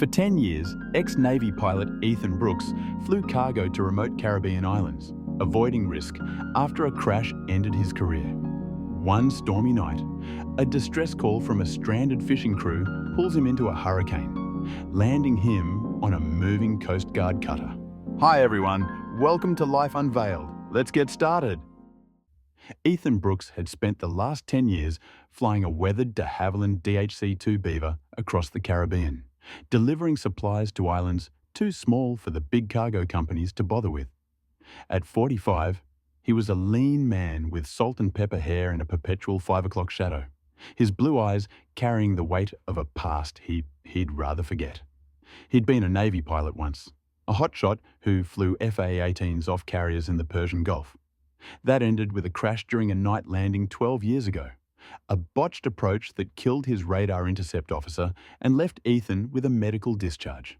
For 10 years, ex-Navy pilot Ethan Brooks flew cargo to remote Caribbean islands, avoiding risk after a crash ended his career. One stormy night, a distress call from a stranded fishing crew pulls him into a hurricane, landing him on a moving Coast Guard cutter. Hi everyone, welcome to Life Unveiled. Let's get started. Ethan Brooks had spent the last 10 years flying a weathered de Havilland DHC-2 Beaver across the Caribbean, delivering supplies to islands too small for the big cargo companies to bother with. At 45, he was a lean man with salt and pepper hair and a perpetual 5 o'clock shadow, his blue eyes carrying the weight of a past he'd rather forget. He'd been a Navy pilot once, a hotshot who flew FA-18s off carriers in the Persian Gulf. That ended with a crash during a night landing 12 years ago, a botched approach that killed his radar intercept officer and left Ethan with a medical discharge.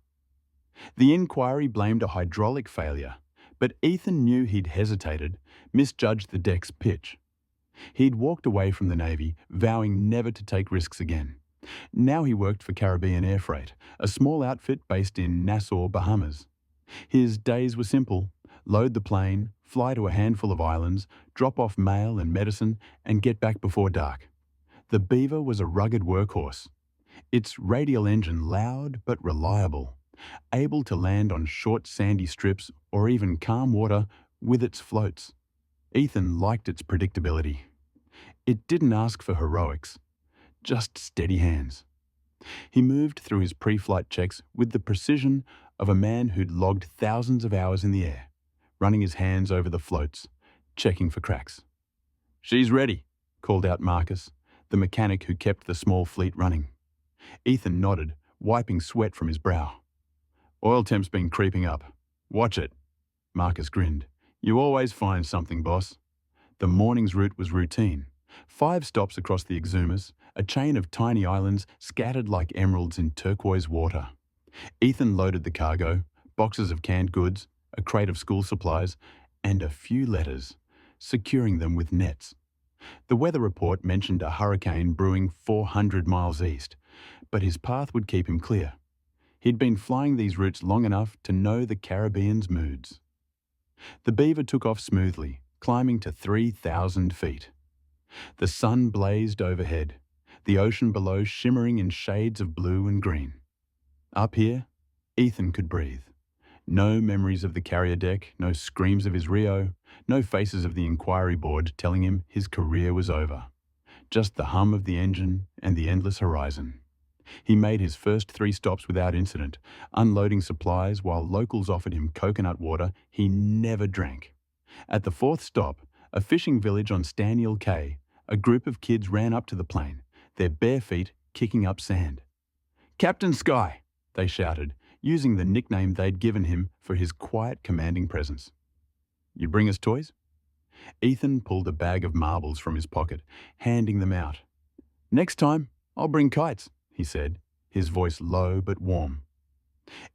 The inquiry blamed a hydraulic failure, but Ethan knew he'd hesitated, misjudged the deck's pitch. He'd walked away from the Navy, vowing never to take risks again. Now he worked for Caribbean Air Freight, a small outfit based in Nassau, Bahamas. His days were simple: load the plane, fly to a handful of islands, drop off mail and medicine, and get back before dark. The Beaver was a rugged workhorse, its radial engine loud but reliable, able to land on short sandy strips or even calm water with its floats. Ethan liked its predictability. It didn't ask for heroics, just steady hands. He moved through his pre-flight checks with the precision of a man who'd logged thousands of hours in the air, running his hands over the floats, checking for cracks. "She's ready," called out Marcus, the mechanic who kept the small fleet running. Ethan nodded, wiping sweat from his brow. "Oil temp's been creeping up. Watch it." Marcus grinned. "You always find something, boss." The morning's route was routine. 5 stops across the Exumas, a chain of tiny islands scattered like emeralds in turquoise water. Ethan loaded the cargo, boxes of canned goods, a crate of school supplies, and a few letters, securing them with nets. The weather report mentioned a hurricane brewing 400 miles east, but his path would keep him clear. He'd been flying these routes long enough to know the Caribbean's moods. The Beaver took off smoothly, climbing to 3,000 feet. The sun blazed overhead, the ocean below shimmering in shades of blue and green. Up here, Ethan could breathe. No memories of the carrier deck, no screams of his Rio, no faces of the inquiry board telling him his career was over. Just the hum of the engine and the endless horizon. He made his first 3 stops without incident, unloading supplies while locals offered him coconut water he never drank. At the 4th stop, a fishing village on Staniel Cay, a group of kids ran up to the plane, their bare feet kicking up sand. "Captain Sky!" they shouted, using the nickname they'd given him for his quiet, commanding presence. "You bring us toys?" Ethan pulled a bag of marbles from his pocket, handing them out. "Next time, I'll bring kites," he said, his voice low but warm.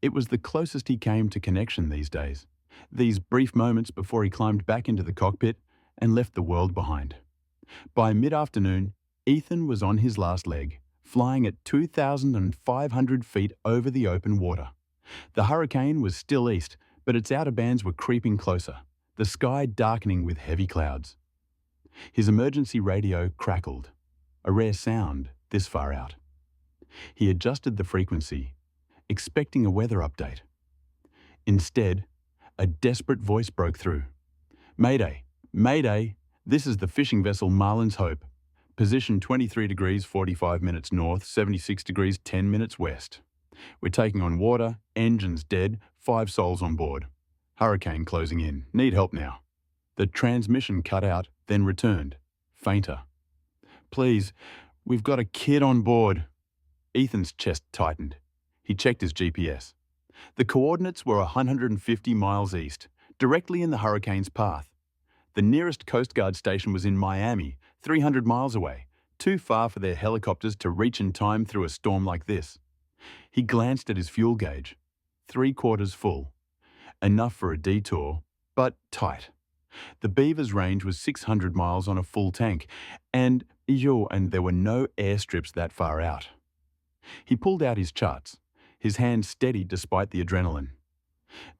It was the closest he came to connection these days, these brief moments before he climbed back into the cockpit and left the world behind. By mid-afternoon, Ethan was on his last leg, flying at 2,500 feet over the open water. The hurricane was still east, but its outer bands were creeping closer, the sky darkening with heavy clouds. His emergency radio crackled, a rare sound this far out. He adjusted the frequency, expecting a weather update. Instead, a desperate voice broke through. "Mayday! Mayday! This is the fishing vessel Marlin's Hope. Position 23 degrees 45 minutes north, 76 degrees 10 minutes west. We're taking on water, engines dead, 5 souls on board. Hurricane closing in. Need help now." The transmission cut out, then returned, fainter. "Please, we've got a kid on board." Ethan's chest tightened. He checked his GPS. The coordinates were 150 miles east, directly in the hurricane's path. The nearest Coast Guard station was in Miami, 300 miles away, too far for their helicopters to reach in time through a storm like this. He glanced at his fuel gauge. 3/4 full. Enough for a detour, but tight. The Beaver's range was 600 miles on a full tank, and there were no airstrips that far out. He pulled out his charts. his hands steady despite the adrenaline.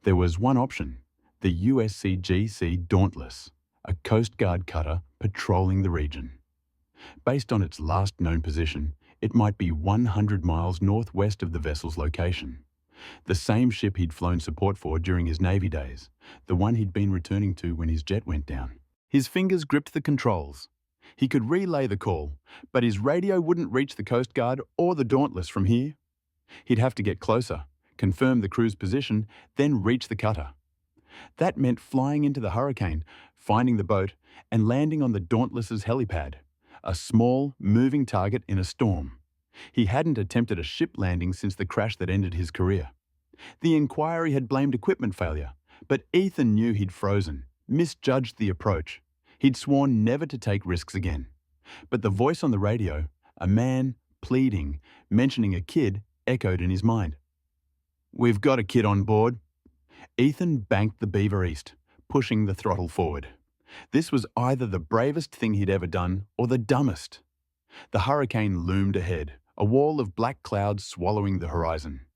There was one option, the USCGC Dauntless, a Coast Guard cutter patrolling the region. Based on its last known position, it might be 100 miles northwest of the vessel's location. The same ship he'd flown support for during his Navy days, the one he'd been returning to when his jet went down. His fingers gripped the controls. He could relay the call, but his radio wouldn't reach the Coast Guard or the Dauntless from here. He'd have to get closer, confirm the crew's position, then reach the cutter. That meant flying into the hurricane, finding the boat, and landing on the Dauntless's helipad, a small, moving target in a storm. He hadn't attempted a ship landing since the crash that ended his career. The inquiry had blamed equipment failure, but Ethan knew he'd frozen, misjudged the approach. He'd sworn never to take risks again. But the voice on the radio, a man, pleading, mentioning a kid, echoed in his mind. "We've got a kid on board." Ethan banked the Beaver east, pushing the throttle forward. This was either the bravest thing he'd ever done or the dumbest. The hurricane loomed ahead, a wall of black clouds swallowing the horizon.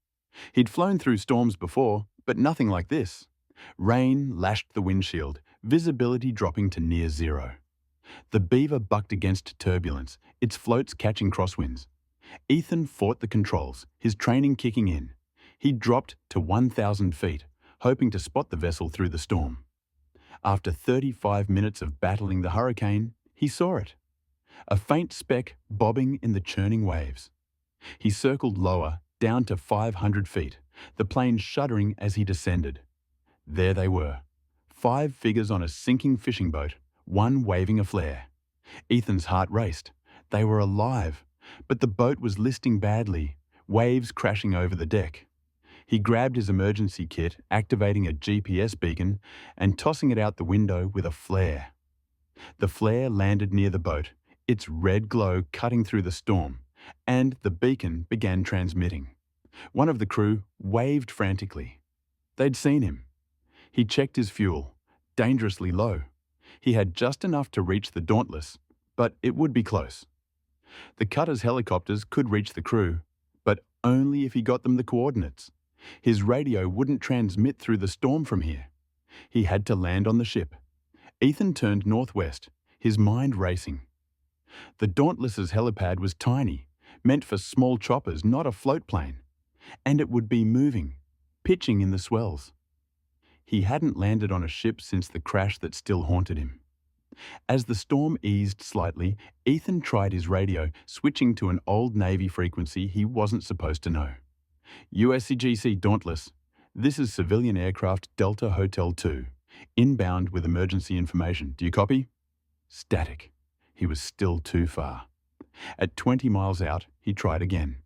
He'd flown through storms before, but nothing like this. Rain lashed the windshield, visibility dropping to near zero. The Beaver bucked against turbulence, its floats catching crosswinds. Ethan fought the controls, his training kicking in. He dropped to 1,000 feet, hoping to spot the vessel through the storm. After 35 minutes of battling the hurricane, he saw it. A faint speck bobbing in the churning waves. He circled lower, down to 500 feet, the plane shuddering as he descended. There they were, 5 figures on a sinking fishing boat, one waving a flare. Ethan's heart raced. They were alive, but the boat was listing badly, waves crashing over the deck. He grabbed his emergency kit, activating a GPS beacon and tossing it out the window with a flare. The flare landed near the boat, its red glow cutting through the storm, and the beacon began transmitting. One of the crew waved frantically. They'd seen him. He checked his fuel, dangerously low. He had just enough to reach the Dauntless, but it would be close. The cutter's helicopters could reach the crew, but only if he got them the coordinates. His radio wouldn't transmit through the storm from here. He had to land on the ship. Ethan turned northwest, his mind racing. The Dauntless's helipad was tiny, meant for small choppers, not a float plane. And it would be moving, pitching in the swells. He hadn't landed on a ship since the crash that still haunted him. As the storm eased slightly, Ethan tried his radio, switching to an old Navy frequency he wasn't supposed to know. USCGC Dauntless, this is civilian aircraft Delta Hotel 2, inbound with emergency information. Do you copy? Static. He was still too far. At 20 miles out, he tried again.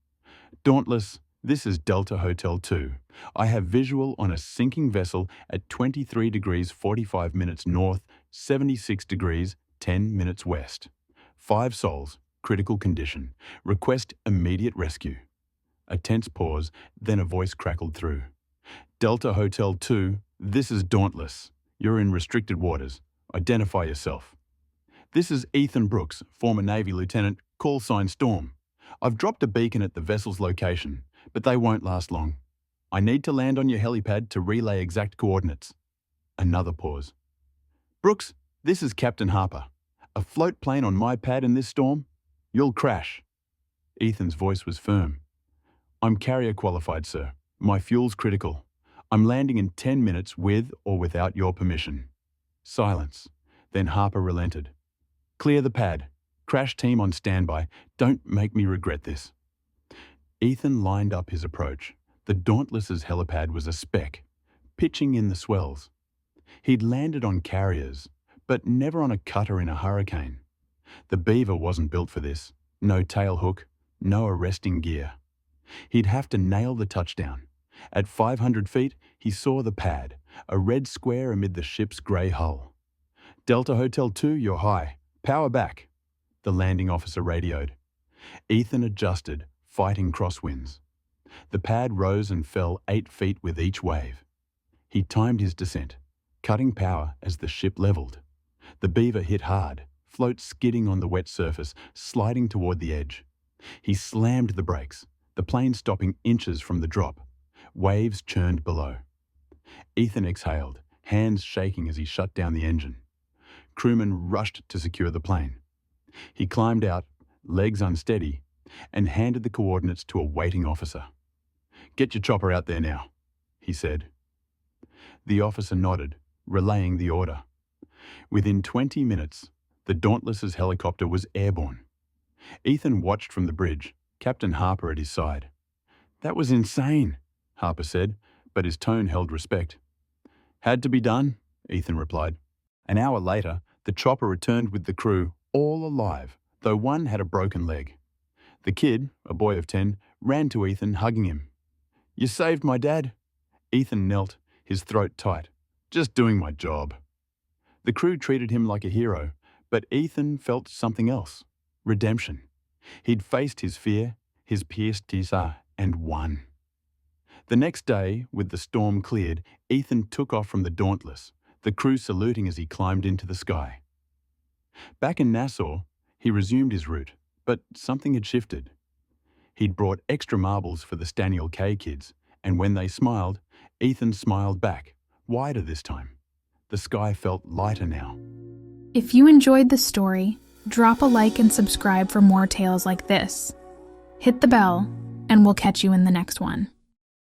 Dauntless, this is Delta Hotel 2. I have visual on a sinking vessel at 23 degrees 45 minutes north, 76 degrees 10 minutes west. 5 souls, critical condition. Request immediate rescue. A tense pause, then a voice crackled through. Delta Hotel 2, this is Dauntless. You're in restricted waters. Identify yourself. This is Ethan Brooks, former Navy lieutenant, call sign Storm. I've dropped a beacon at the vessel's location, but they won't last long. I need to land on your helipad to relay exact coordinates. Another pause. Brooks, this is Captain Harper. A float plane on my pad in this storm? You'll crash. Ethan's voice was firm. I'm carrier qualified, sir. My fuel's critical. I'm landing in 10 minutes with or without your permission. Silence. Then Harper relented. Clear the pad. Crash team on standby. Don't make me regret this. Ethan lined up his approach. The Dauntless's helipad was a speck, pitching in the swells. He'd landed on carriers, but never on a cutter in a hurricane. The Beaver wasn't built for this. No tail hook, no arresting gear. He'd have to nail the touchdown. At 500 feet, he saw the pad, a red square amid the ship's grey hull. Delta Hotel 2, you're high. Power back. The landing officer radioed. Ethan adjusted, fighting crosswinds. The pad rose and fell 8 feet with each wave. He timed his descent, cutting power as the ship leveled. The Beaver hit hard, float skidding on the wet surface, sliding toward the edge. He slammed the brakes. the plane stopping inches from the drop. Waves churned below. Ethan exhaled, hands shaking as he shut down the engine. Crewmen rushed to secure the plane. He climbed out, legs unsteady, and handed the coordinates to a waiting officer. "Get your chopper out there now," he said. The officer nodded, relaying the order. Within 20 minutes, the Dauntless's helicopter was airborne. Ethan watched from the bridge, Captain Harper at his side. "That was insane," Harper said, but his tone held respect. "Had to be done," Ethan replied. An hour later, the chopper returned with the crew, all alive, though one had a broken leg. The kid, a boy of 10, ran to Ethan, hugging him. "You saved my dad." Ethan knelt, his throat tight. "Just doing my job." The crew treated him like a hero, but Ethan felt something else. Redemption. He'd faced his fear, his pierced desire, and won. The next day, with the storm cleared, Ethan took off from the Dauntless, the crew saluting as he climbed into the sky. Back in Nassau, he resumed his route, but something had shifted. He'd brought extra marbles for the Staniel K kids, and when they smiled, Ethan smiled back, wider this time. The sky felt lighter now. If you enjoyed the story, drop a like and subscribe for more tales like this. Hit the bell, and we'll catch you in the next one.